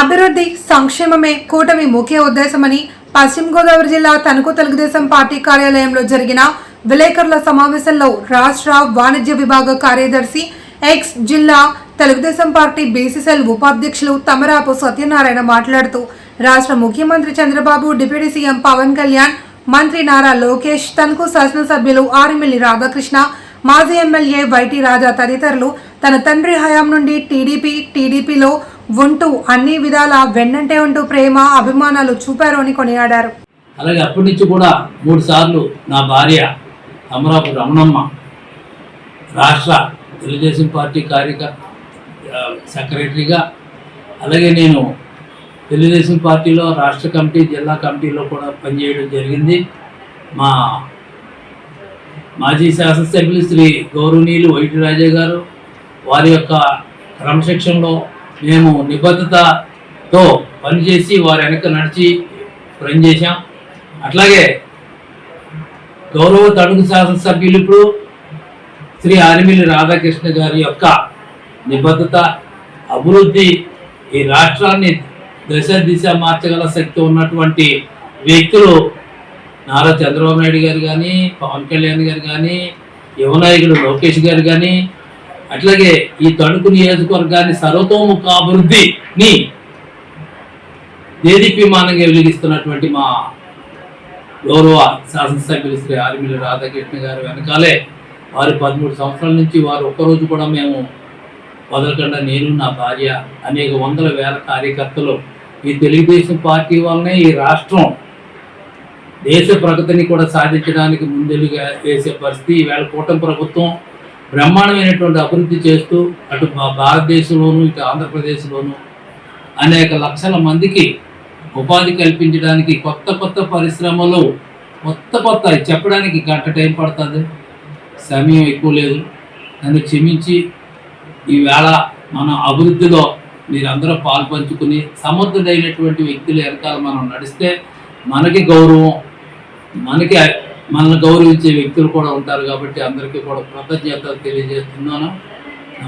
అభివృద్ధి సంక్షేమమే కూటమి ముఖ్య ఉద్దేశమని పశ్చిమ గోదావరి జిల్లా తణుకు తెలుగుదేశం పార్టీ కార్యాలయంలో జరిగిన విలేకరుల సమావేశంలో రాష్ట్ర వాణిజ్య విభాగ కార్యదర్శి ఎక్స్ జిల్లా తెలుగుదేశం పార్టీ బీసీసీఎల్ ఉపాధ్యక్షులు తమరాపు సత్యనారాయణ మాట్లాడుతూ రాష్ట్ర ముఖ్యమంత్రి చంద్రబాబు, డిప్యూటీ సీఎం పవన్ కళ్యాణ్, మంత్రి నారా లోకేష్, తణుకు శాసనసభ్యులు ఆరిమిల్లి రాధాకృష్ణ, మాజీ ఎమ్మెల్యే వైటీ రాజా తదితరులు తన తండ్రి హయాం నుండి టీడీపీలో ఉంటూ అన్ని విధాల వెన్నంటే ఉంటూ ప్రేమ అభిమానాలు చూపారు అని కొనియాడారు. అలాగే అప్పటి నుంచి కూడా 3 సార్లు నా భార్య తమరాపు రమణమ్మ రాష్ట్ర తెలుగుదేశం పార్టీ సెక్రటరీగా, అలాగే నేను తెలుగుదేశం పార్టీలో రాష్ట్ర కమిటీ, జిల్లా కమిటీలో కూడా పనిచేయడం జరిగింది. మా మాజీ శాసనసభ్యులు శ్రీ గౌరవనీయులు వైటీ రాజా గారు వారి యొక్క క్రమశిక్షణలో మేము నిబద్ధతతో పనిచేసి వారి వెనక నడిచి పనిచేశాం. అట్లాగే గౌరవ తణుకు శాసనసభ్యులు ఇప్పుడు శ్రీ ఆరిమిల్లి రాధాకృష్ణ గారి యొక్క నిబద్ధత, అభివృద్ధి, ఈ రాష్ట్రాన్ని దిశ మార్చగల శక్తి ఉన్నటువంటి వ్యక్తులు నారా చంద్రబాబు నాయుడు గారు కానీ, పవన్ కళ్యాణ్ గారు కానీ, యువనాయకుడు లోకేష్ గారు కానీ, అట్లాగే ఈ తణుకు నియోజకవర్గాన్ని సర్వతోముఖ అభివృద్ధిని దేదీప్యమానంగా వెలిగిస్తున్నటువంటి మా గౌరవ శాసనసభ్యులు శ్రీ ఆరిమిల్లి రాధాకృష్ణ గారు వెనకాలే వారు 13 సంవత్సరాల నుంచి వారు ఒక్కరోజు కూడా మేము వదలకుండా నేను, నా భార్య, అనేక వందల వేల కార్యకర్తలు ఈ తెలుగుదేశం పార్టీ వల్లనే ఈ రాష్ట్రం దేశ ప్రగతిని కూడా సాధించడానికి ముందెలుగా వేసే పరిస్థితి. ఈవేళ కూటమి ప్రభుత్వం బ్రహ్మాండమైనటువంటి అభివృద్ధి చేస్తూ అటు భారతదేశంలోను, ఇటు ఆంధ్రప్రదేశ్లోను అనేక లక్షల మందికి ఉపాధి కల్పించడానికి కొత్త పరిశ్రమలు కొత్త చెప్పడానికి గంట టైం పడుతుంది, సమయం ఎక్కువ లేదు. నన్ను క్షమించి ఈవేళ మన అభివృద్ధిలో మీరందరూ పాల్పంచుకుని సమర్థుడైనటువంటి వ్యక్తులు వెనకాల మనం నడిస్తే మనకి గౌరవం, మనల్ని గౌరవించే వ్యక్తులు కూడా ఉంటారు. కాబట్టి అందరికీ కూడా కృతజ్ఞతలు తెలియజేస్తున్నాను.